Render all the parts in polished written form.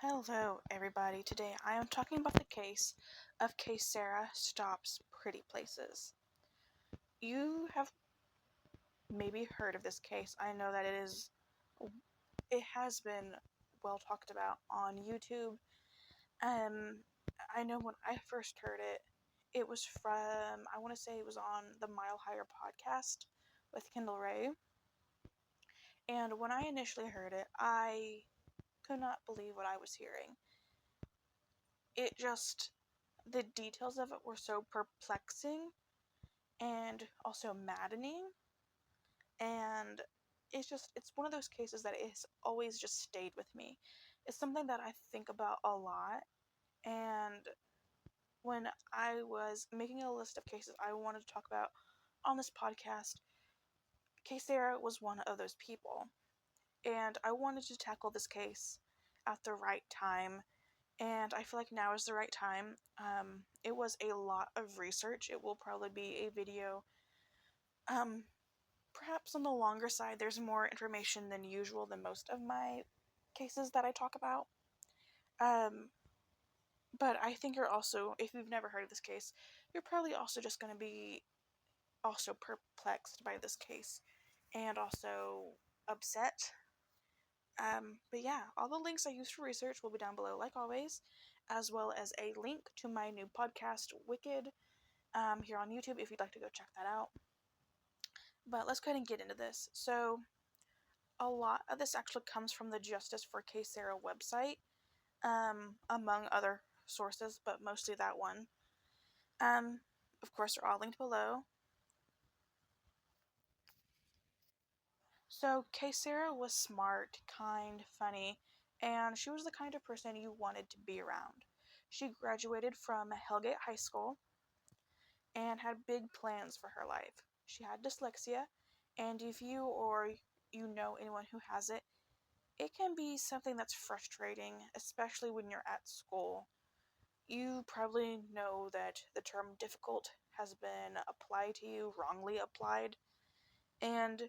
Hello, everybody. Today I am talking about the case of Kaysera Stops Pretty Places. You have maybe heard of this case. I know that it has been well talked about on YouTube. I know when I first heard it, it was from, I want to say it was on the Mile Higher podcast with Kendall Ray. And when I initially heard it, I could not believe what I was hearing. The details of it were so perplexing and also maddening, and it's one of those cases that has always just stayed with me. It's something that I think about a lot, and when I was making a list of cases I wanted to talk about on this podcast, Kaysera was one of those people, and I wanted to tackle this case at the right time, and I feel like now is the right time. It was a lot of research. It will probably be a video, perhaps on the longer side. There's more information than usual than most of my cases that I talk about. But I think you're also, if you've never heard of this case, you're probably also just going to be also perplexed by this case and also upset. But yeah, all the links I used for research will be down below, like always, as well as a link to my new podcast, Wicked, here on YouTube, if you'd like to go check that out. But let's go ahead and get into this. So, a lot of this actually comes from the Justice for Kaysera website, among other sources, but mostly that one. Of course, they're all linked below. So, Kaysera was smart, kind, funny, and she was the kind of person you wanted to be around. She graduated from Hellgate High School and had big plans for her life. She had dyslexia, and if you or you know anyone who has it, it can be something that's frustrating, especially when you're at school. You probably know that the term difficult has been applied to you, wrongly applied, and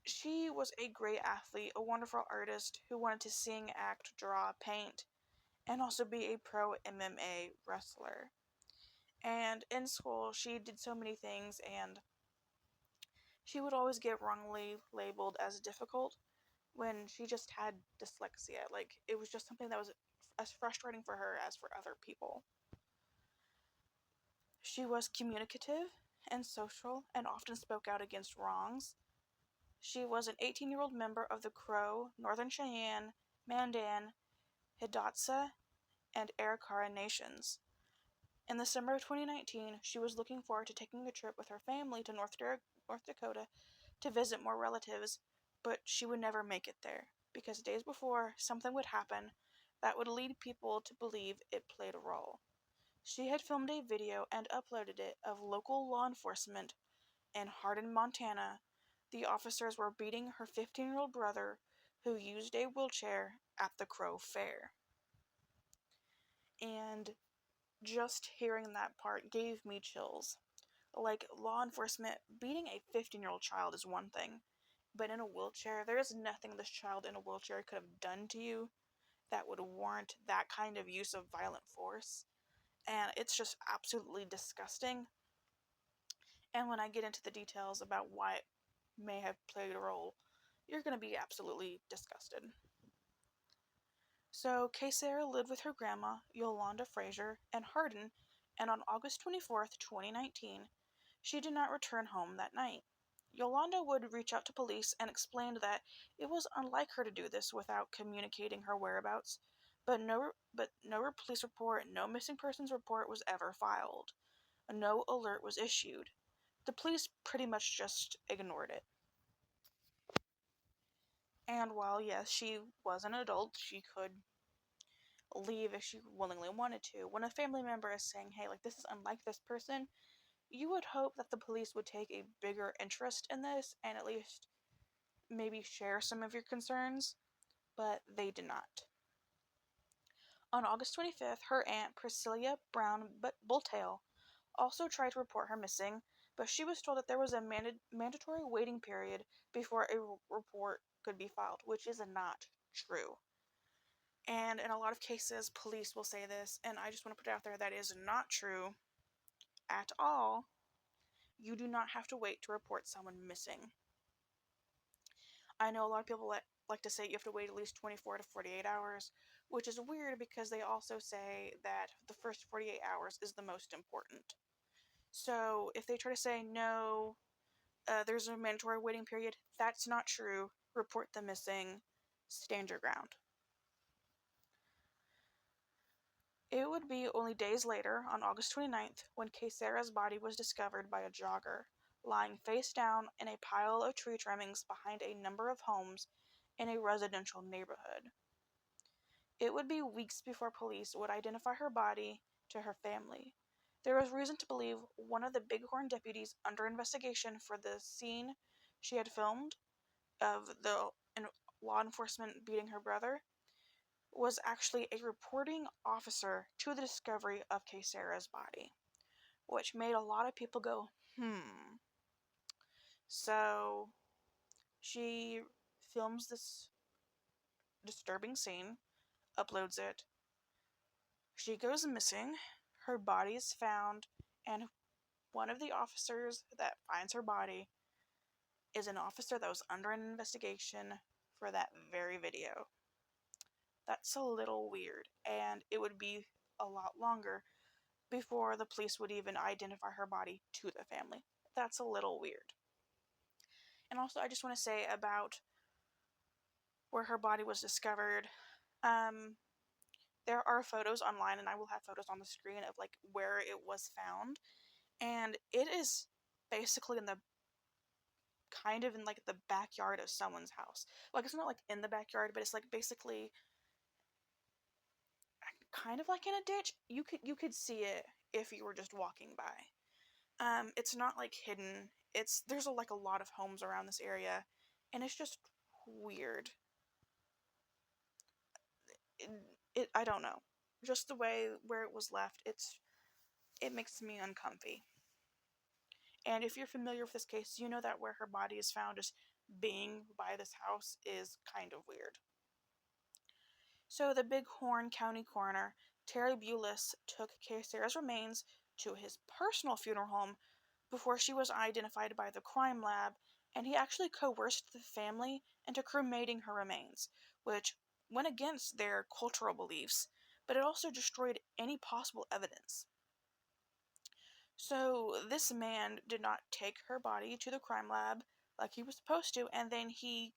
she was a great athlete, a wonderful artist who wanted to sing, act, draw, paint, and also be a pro MMA wrestler. And in school, she did so many things, and she would always get wrongly labeled as difficult when she just had dyslexia. Like, it was just something that was as frustrating for her as for other people. She was communicative and social and often spoke out against wrongs. She was an 18-year-old member of the Crow, Northern Cheyenne, Mandan, Hidatsa, and Arikara nations. In the summer of 2019, she was looking forward to taking a trip with her family to North Dakota to visit more relatives, but she would never make it there, because days before, something would happen that would lead people to believe it played a role. She had filmed a video and uploaded it of local law enforcement in Hardin, Montana. The officers were beating her 15-year-old brother, who used a wheelchair at the Crow Fair. And just hearing that part gave me chills. Like, law enforcement beating a 15-year-old child is one thing, but in a wheelchair, there is nothing this child in a wheelchair could have done to you that would warrant that kind of use of violent force. And it's just absolutely disgusting. And when I get into the details about why it may have played a role, you're going to be absolutely disgusted. So, Kaysera lived with her grandma, Yolanda Frazier, and Hardin, and on August 24th, 2019, she did not return home that night. Yolanda would reach out to police and explained that it was unlike her to do this without communicating her whereabouts, but no police report, no missing persons report was ever filed. No alert was issued. The police pretty much just ignored it. And while, yes, she was an adult, she could leave if she willingly wanted to. When a family member is saying, hey, like, this is unlike this person, you would hope that the police would take a bigger interest in this and at least maybe share some of your concerns, but they did not. On August 25th, her aunt Priscilla Brown Bulltail also tried to report her missing, but she was told that there was a mandatory waiting period before a report could be filed, which is not true. And in a lot of cases, police will say this, and I just want to put it out there that is not true at all. You do not have to wait to report someone missing. I know a lot of people like to say you have to wait at least 24 to 48 hours, which is weird because they also say that the first 48 hours is the most important. So if they try to say no, there's a mandatory waiting period, that's not true. Report the missing, stand your ground. It would be only days later, on August 29th, when Kaysera's body was discovered by a jogger, lying face down in a pile of tree trimmings behind a number of homes in a residential neighborhood. It would be weeks before police would identify her body to her family. There was reason to believe one of the Bighorn deputies under investigation for the scene she had filmed of the law enforcement beating her brother was actually a reporting officer to the discovery of Kaysera's body, which made a lot of people go, So she films this disturbing scene, uploads it. She goes missing. Her body is found, and one of the officers that finds her body is an officer that was under an investigation for that very video. That's a little weird, and it would be a lot longer before the police would even identify her body to the family. That's a little weird. And also, I just want to say about where her body was discovered. There are photos online, and I will have photos on the screen of like where it was found, and it is basically in the kind of in like the backyard of someone's house. Like it's not like in the backyard, but it's like basically kind of like in a ditch. You could see it if you were just walking by. It's not like hidden. There's like a lot of homes around this area, and it's just weird. I don't know. Just the way where it was left, it makes me uncomfy. And if you're familiar with this case, you know that where her body is found just being by this house is kind of weird. So the Bighorn County coroner, Terry Bulis, took Kaysera's remains to his personal funeral home before she was identified by the crime lab, and he actually coerced the family into cremating her remains, which went against their cultural beliefs, but it also destroyed any possible evidence. So this man did not take her body to the crime lab like he was supposed to, and then he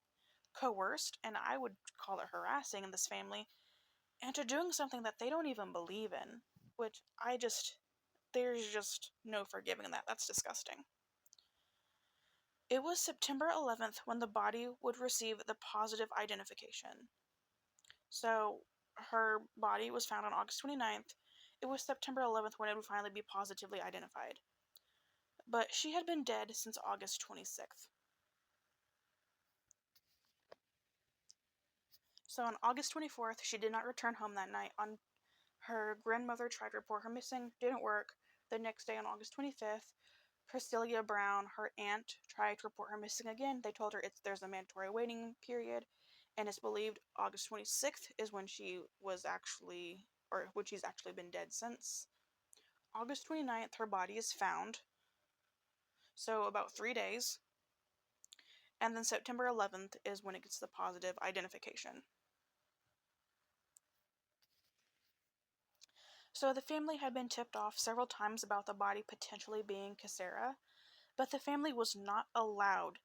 coerced, and I would call it harassing this family, into doing something that they don't even believe in, which there's just no forgiving that. That's disgusting. It was September 11th when the body would receive the positive identification. So her body was found on August 29th. It was September 11th when it would finally be positively identified. But she had been dead since August 26th. So on August 24th, she did not return home that night. Her grandmother tried to report her missing, didn't work. The next day on August 25th, Priscilla Brown, her aunt, tried to report her missing again. They told her there's a mandatory waiting period, and it's believed August 26th is when she's actually been dead since. August 29th, her body is found, so about 3 days, and then September 11th is when it gets the positive identification. So the family had been tipped off several times about the body potentially being Kaysera, but the family was not allowed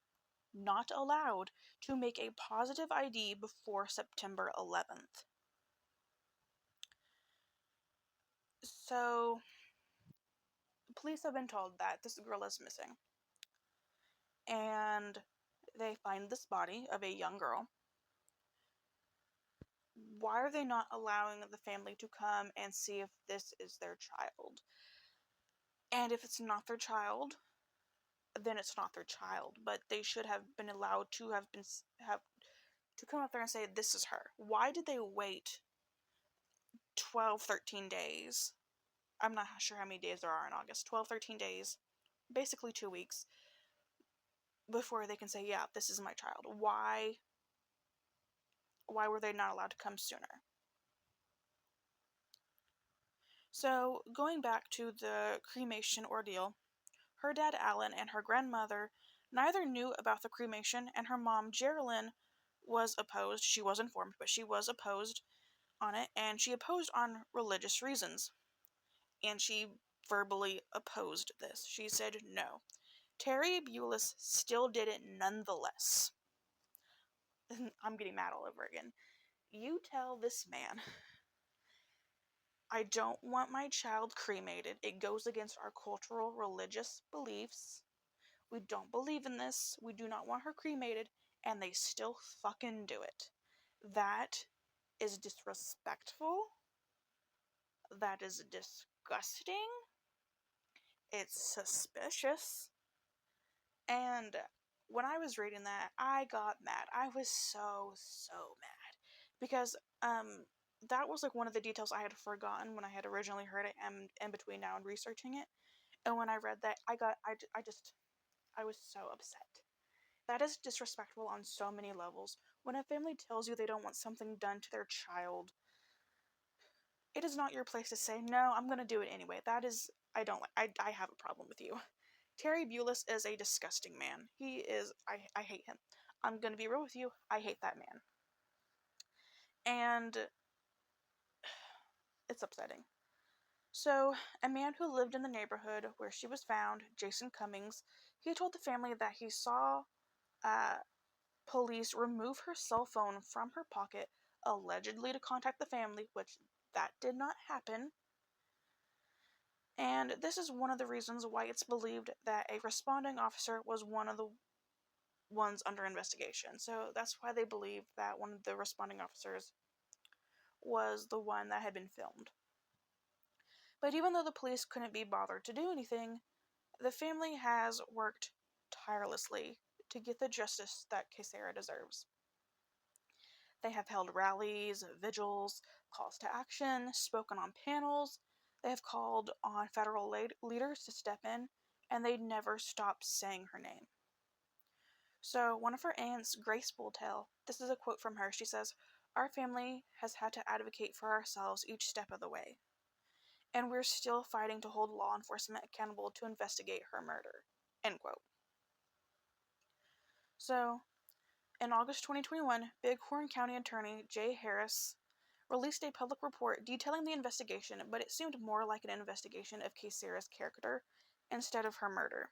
to make a positive ID before September 11th. So the police have been told that this girl is missing, and they find this body of a young girl. Why are they not allowing the family to come and see if this is their child? And if it's not their child, then it's not their child, but they should have been allowed to have to come up there and say this is her. Why did they wait 12, 13 days? I'm not sure how many days there are in August. 12, 13 days, basically 2 weeks, before they can say, yeah, this is my child. Why were they not allowed to come sooner? So, going back to the cremation ordeal, her dad Alan and her grandmother neither knew about the cremation, and her mom Geraldine was opposed. She was informed, but she was opposed on it, and she opposed on religious reasons. And she verbally opposed this. She said no. Terry Bulis still did it nonetheless. I'm getting mad all over again. You tell this man, I don't want my child cremated. It goes against our cultural religious beliefs. We don't believe in this. We do not want her cremated. And they still fucking do it. That is disrespectful. That is disgusting. It's suspicious. And when I was reading that, I got mad. I was so mad. Because that was like one of the details I had forgotten when I had originally heard it, and in between now and researching it. And when I read that, I was so upset. That is disrespectful on so many levels. When a family tells you they don't want something done to their child, it is not your place to say, no, I'm gonna do it anyway. That is, I have a problem with you. Terry Bulis is a disgusting man. He is, I hate him. I'm gonna be real with you, I hate that man. And it's upsetting. So, a man who lived in the neighborhood where she was found, Jason Cummings, he told the family that he saw uh, police remove her cell phone from her pocket, allegedly to contact the family, which that did not happen. And this is one of the reasons why it's believed that a responding officer was one of the ones under investigation. So that's why they believe that one of the responding officers was the one that had been filmed. But even though the police couldn't be bothered to do anything, the family has worked tirelessly to get the justice that Kaysera deserves. They have held rallies, vigils, calls to action, spoken on panels. They have called on federal leaders to step in, and they never stopped saying her name. So, one of her aunts, Grace Bulltail, this is a quote from her. She says, "Our family has had to advocate for ourselves each step of the way, and we're still fighting to hold law enforcement accountable to investigate her murder." End quote. So, in August 2021, Bighorn County Attorney Jay Harris released a public report detailing the investigation, but it seemed more like an investigation of Kaysera's character instead of her murder.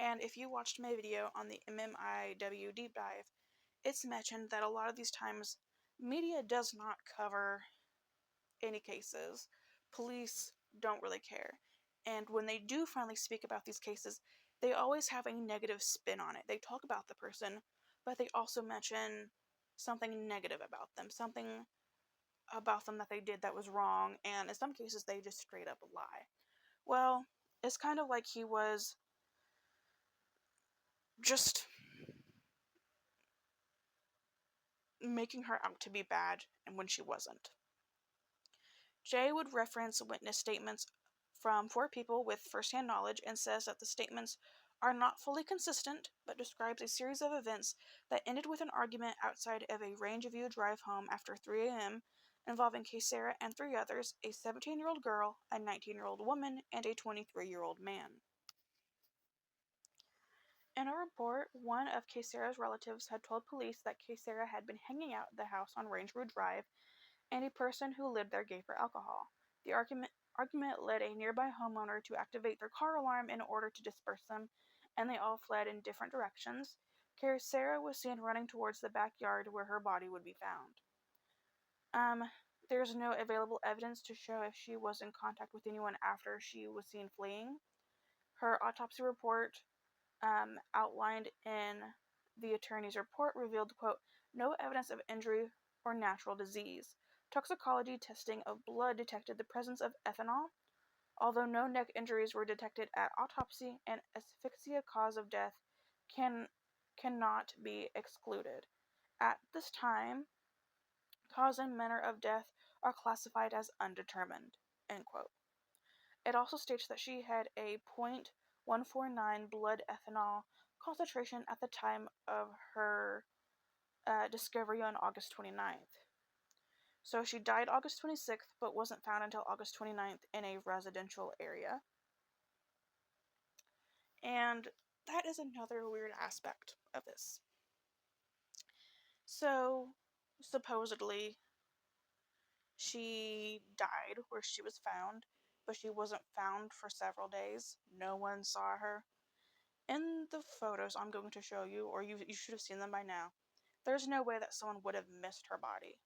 And if you watched my video on the MMIW deep dive, it's mentioned that a lot of these times media does not cover any cases. Police don't really care. And when they do finally speak about these cases, they always have a negative spin on it. They talk about the person, but they also mention something negative about them, something about them that they did that was wrong, and in some cases they just straight up lie. Well, it's kind of like he was just making her out to be bad, and when she wasn't. Jay would reference witness statements from 4 people with first-hand knowledge and says that the statements are not fully consistent, but describes a series of events that ended with an argument outside of a Rangeview drive home after 3 a.m. involving Kaysera and 3 others, a 17-year-old girl, a 19-year-old woman, and a 23-year-old man. In a report, one of Kaysera's relatives had told police that Kaysera had been hanging out at the house on Rangeview Drive, and a person who lived there gave her alcohol. The argument led a nearby homeowner to activate their car alarm in order to disperse them, and they all fled in different directions. Kaysera was seen running towards the backyard where her body would be found. There's no available evidence to show if she was in contact with anyone after she was seen fleeing. Her autopsy report, outlined in the attorney's report, revealed, quote, "No evidence of injury or natural disease. Toxicology testing of blood detected the presence of ethanol, although no neck injuries were detected at autopsy, and asphyxia cause of death cannot be excluded. At this time, cause and manner of death are classified as undetermined." End quote. It also states that she had a .149 blood ethanol concentration at the time of her discovery on August 29th. So she died August 26th, but wasn't found until August 29th in a residential area. And that is another weird aspect of this. So, supposedly, she died where she was found, but she wasn't found for several days. No one saw her. In the photos I'm going to show you, or you should have seen them by now, there's no way that someone would have missed her body.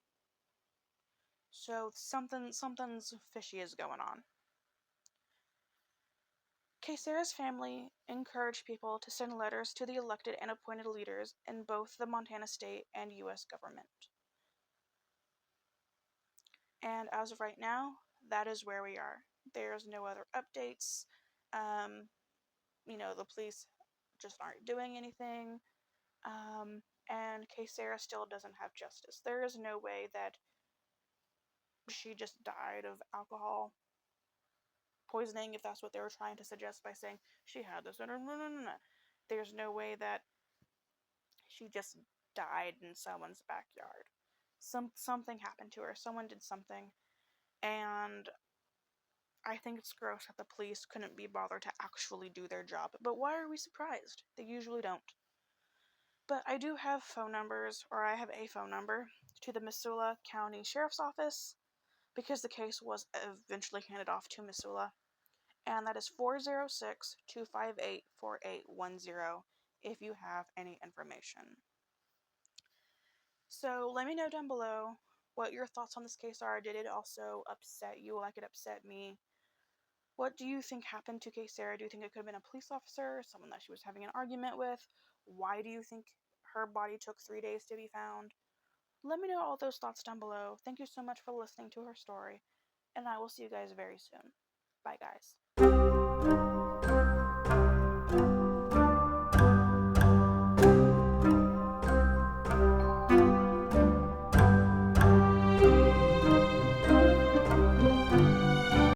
So something's fishy is going on. Kaysera's family encouraged people to send letters to the elected and appointed leaders in both the Montana state and U.S. government. And as of right now, that is where we are. There's no other updates. The police just aren't doing anything. And Kaysera still doesn't have justice. There is no way that she just died of alcohol poisoning, if that's what they were trying to suggest by saying she had this. There's no way that she just died in someone's backyard. Something happened to her. Someone did something, and I think it's gross that the police couldn't be bothered to actually do their job. But why are we surprised? They usually don't. But I do have phone numbers, or I have a phone number to the Missoula County Sheriff's Office because the case was eventually handed off to Missoula. And that is 406-258-4810 if you have any information. So let me know down below what your thoughts on this case are. Did it also upset you like it upset me? What do you think happened to Kaysera? Do you think it could have been a police officer, someone that she was having an argument with? Why do you think her body took 3 days to be found? Let me know all those thoughts down below. Thank you so much for listening to her story, and I will see you guys very soon. Bye, guys.